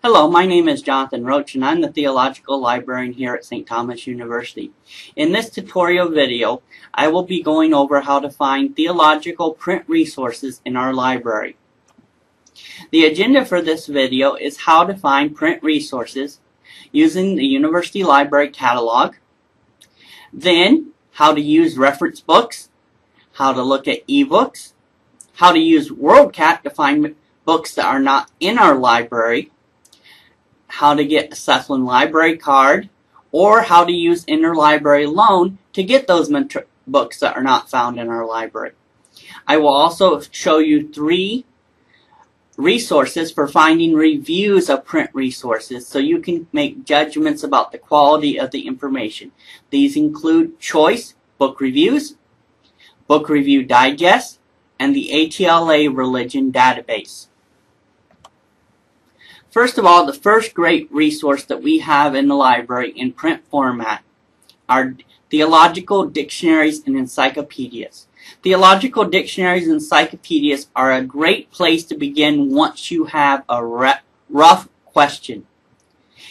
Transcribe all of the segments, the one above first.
Hello, my name is Jonathan Roach and I'm the Theological Librarian here at St. Thomas University. In this tutorial video, I will be going over how to find theological print resources in our library. The agenda for this video is how to find print resources using the University Library Catalog, then how to use reference books, how to look at ebooks, how to use WorldCat to find books that are not in our library, how to get a Sethland library card, or how to use interlibrary loan to get those books that are not found in our library. I will also show you 3 resources for finding reviews of print resources so you can make judgments about the quality of the information. These include Choice Book Reviews, Book Review Digest, and the ATLA Religion Database. First of all, the first great resource that we have in the library in print format are theological dictionaries and encyclopedias. Theological dictionaries and encyclopedias are a great place to begin once you have a rough question.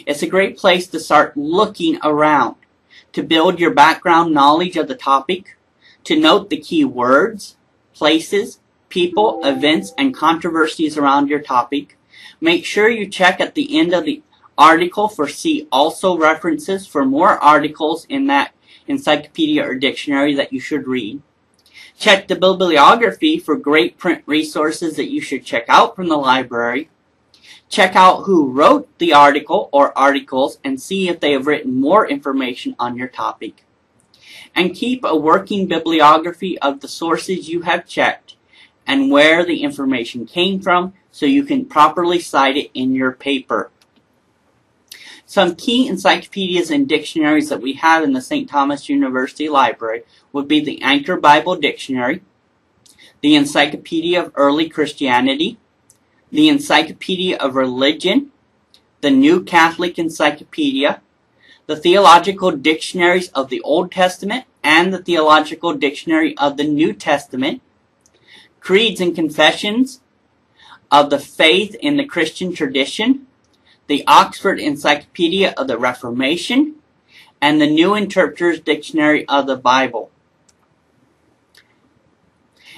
It's a great place to start looking around, to build your background knowledge of the topic, to note the key words, places, people, events, and controversies around your topic. Make sure you check at the end of the article for see also references for more articles in that encyclopedia or dictionary that you should read. Check the bibliography for great print resources that you should check out from the library. Check out who wrote the article or articles and see if they have written more information on your topic. And keep a working bibliography of the sources you have checked and where the information came from so you can properly cite it in your paper. Some key encyclopedias and dictionaries that we have in the St. Thomas University Library would be the Anchor Bible Dictionary, the Encyclopedia of Early Christianity, the Encyclopedia of Religion, the New Catholic Encyclopedia, the Theological Dictionaries of the Old Testament and the Theological Dictionary of the New Testament, Creeds and Confessions of the Faith in the Christian Tradition, the Oxford Encyclopedia of the Reformation, and the New Interpreter's Dictionary of the Bible.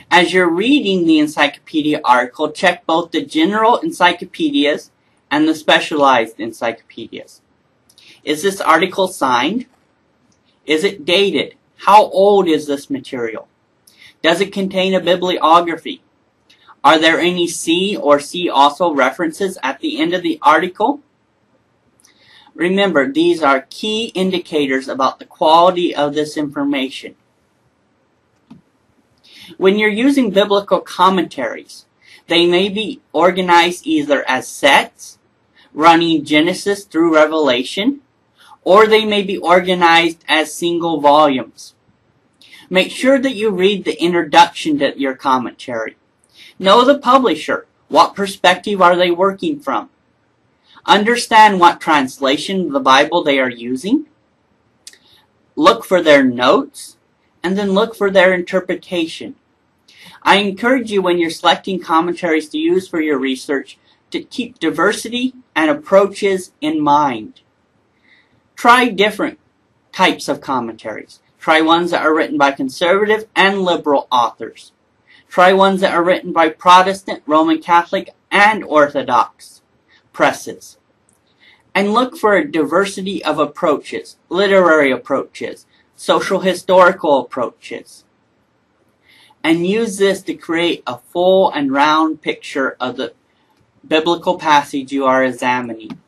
As you're reading the encyclopedia article, check both the general encyclopedias and the specialized encyclopedias. Is this article signed? Is it dated? How old is this material? Does it contain a bibliography? Are there any see or see also references at the end of the article? Remember, these are key indicators about the quality of this information. When you're using biblical commentaries, they may be organized either as sets, running Genesis through Revelation, or they may be organized as single volumes. Make sure that you read the introduction to your commentary. Know the publisher. What perspective are they working from? Understand what translation of the Bible they are using. Look for their notes, and then look for their interpretation. I encourage you when you're selecting commentaries to use for your research to keep diversity and approaches in mind. Try different types of commentaries. Try ones that are written by conservative and liberal authors. Try ones that are written by Protestant, Roman Catholic, and Orthodox presses. And look for a diversity of approaches, literary approaches, social historical approaches. And use this to create a full and round picture of the biblical passage you are examining.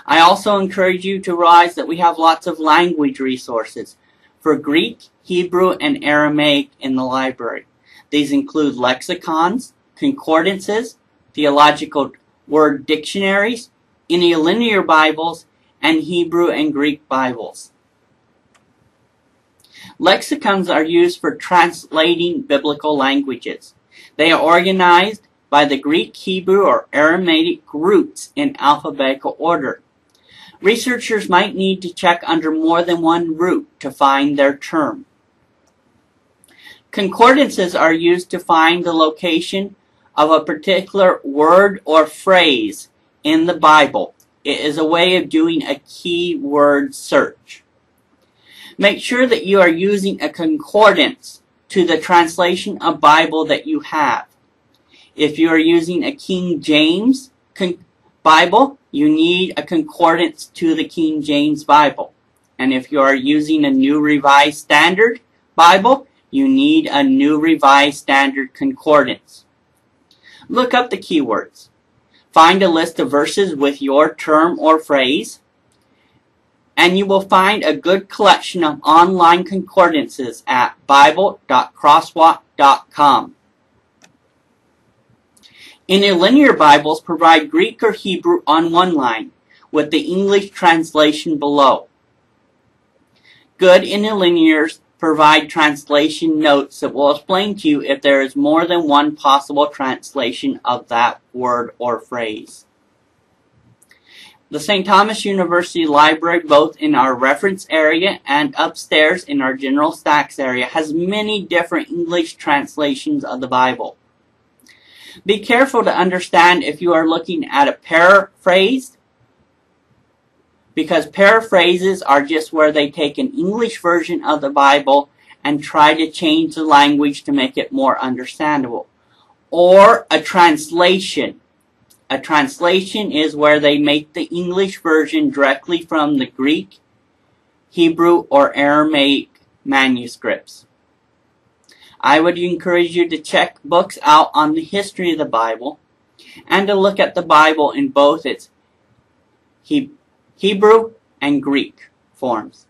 I also encourage you to realize that we have lots of language resources for Greek, Hebrew, and Aramaic in the library. These include lexicons, concordances, theological word dictionaries, interlinear Bibles, and Hebrew and Greek Bibles. Lexicons are used for translating biblical languages. They are organized by the Greek, Hebrew, or Aramaic roots in alphabetical order. Researchers might need to check under more than one root to find their term. Concordances are used to find the location of a particular word or phrase in the Bible. It is a way of doing a keyword search. Make sure that you are using a concordance to the translation of Bible that you have. If you are using a King James Bible, you need a concordance to the King James Bible. And if you are using a New Revised Standard Bible, you need a New Revised Standard Concordance. Look up the keywords. Find a list of verses with your term or phrase, and you will find a good collection of online concordances at bible.crosswalk.com. Interlinear Bibles provide Greek or Hebrew on one line, with the English translation below. Good interlinears provide translation notes that will explain to you if there is more than one possible translation of that word or phrase. The St. Thomas University Library, both in our reference area and upstairs in our general stacks area, has many different English translations of the Bible. Be careful to understand if you are looking at a paraphrase, because paraphrases are just where they take an English version of the Bible and try to change the language to make it more understandable. Or a translation. A translation is where they make the English version directly from the Greek, Hebrew, or Aramaic manuscripts. I would encourage you to check books out on the history of the Bible and to look at the Bible in both its Hebrew and Greek forms.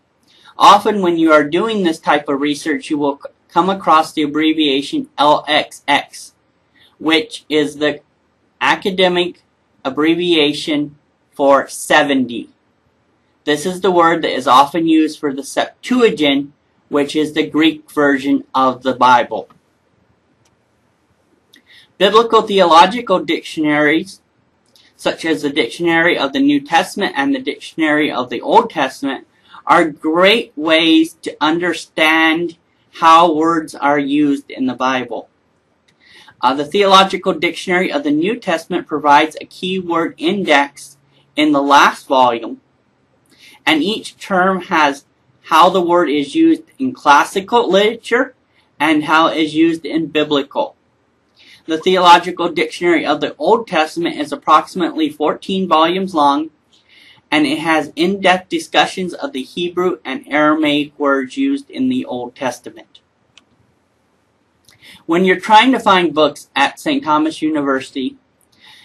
Often when you are doing this type of research, you will come across the abbreviation LXX, which is the academic abbreviation for 70. This is the word that is often used for the Septuagint, which is the Greek version of the Bible. Biblical theological dictionaries, such as the Dictionary of the New Testament and the Dictionary of the Old Testament, are great ways to understand how words are used in the Bible. The Theological Dictionary of the New Testament provides a keyword index in the last volume, and each term has how the word is used in classical literature and how it is used in biblical. The Theological Dictionary of the Old Testament is approximately 14 volumes long, and it has in-depth discussions of the Hebrew and Aramaic words used in the Old Testament. When you're trying to find books at St. Thomas University,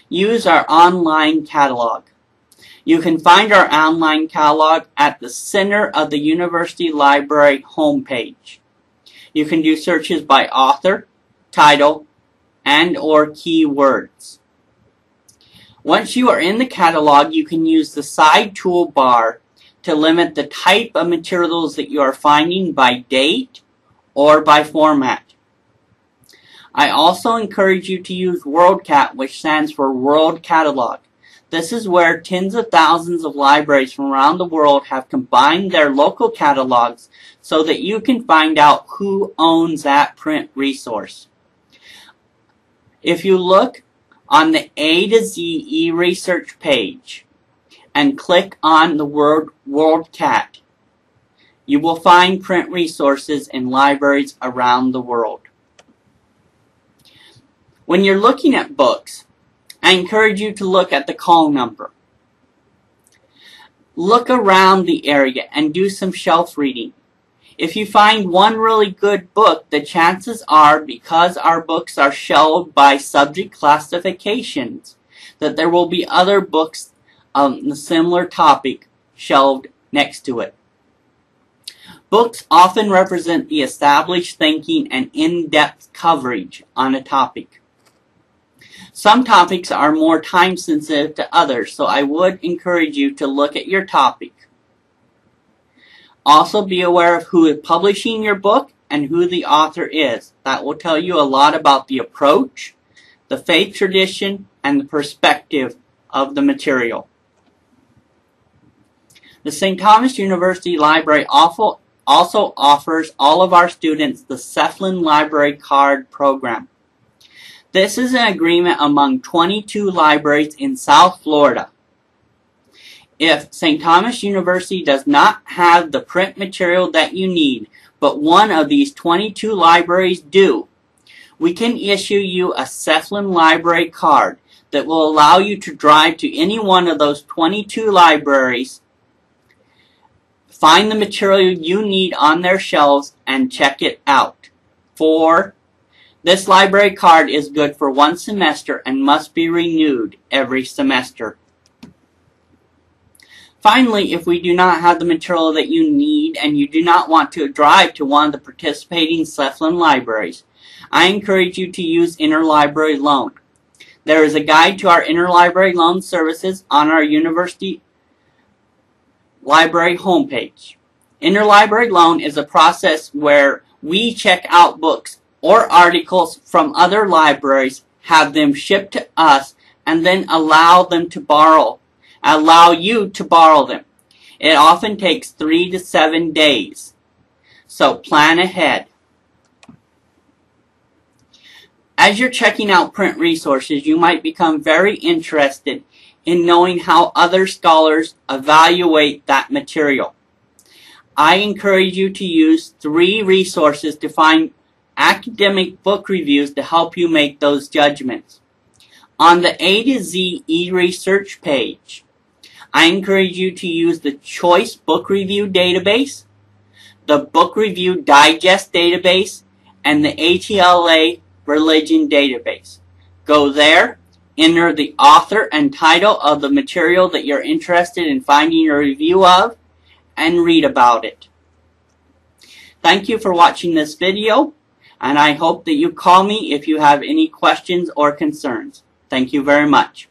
use our online catalog. You can find our online catalog at the center of the University Library homepage. You can do searches by author, title, and/or keywords. Once you are in the catalog, you can use the side toolbar to limit the type of materials that you are finding by date or by format. I also encourage you to use WorldCat, which stands for World Catalog. This is where tens of thousands of libraries from around the world have combined their local catalogs so that you can find out who owns that print resource. If you look on the A to Z e-research page and click on the word WorldCat, you will find print resources in libraries around the world. When you're looking at books, I encourage you to look at the call number. Look around the area and do some shelf reading. If you find one really good book, the chances are, because our books are shelved by subject classifications, that there will be other books on the similar topic shelved next to it. Books often represent the established thinking and in-depth coverage on a topic. Some topics are more time sensitive to others, so I would encourage you to look at your topic. Also be aware of who is publishing your book and who the author is. That will tell you a lot about the approach, the faith tradition, and the perspective of the material. The St. Thomas University Library also offers all of our students the Cephalin Library Card program. This is an agreement among 22 libraries in South Florida. If St. Thomas University does not have the print material that you need, but one of these 22 libraries do, we can issue you a Cephalin Library card that will allow you to drive to any one of those 22 libraries, find the material you need on their shelves, and check it out. This library card is good for 1 semester and must be renewed every semester. Finally, if we do not have the material that you need and you do not want to drive to one of the participating Cephalin libraries, I encourage you to use interlibrary loan. There is a guide to our interlibrary loan services on our university library homepage. Interlibrary loan is a process where we check out books or articles from other libraries, have them shipped to us, and then allow you to borrow them. It often takes 3 to 7 days. So plan ahead. As you're checking out print resources, you might become very interested in knowing how other scholars evaluate that material. I encourage you to use 3 resources to find academic book reviews to help you make those judgments. On the A to Z e-research page, I encourage you to use the Choice Book Review Database, the Book Review Digest Database, and the ATLA Religion Database. Go there, enter the author and title of the material that you're interested in finding a review of, and read about it. Thank you for watching this video, and I hope that you call me if you have any questions or concerns. Thank you very much.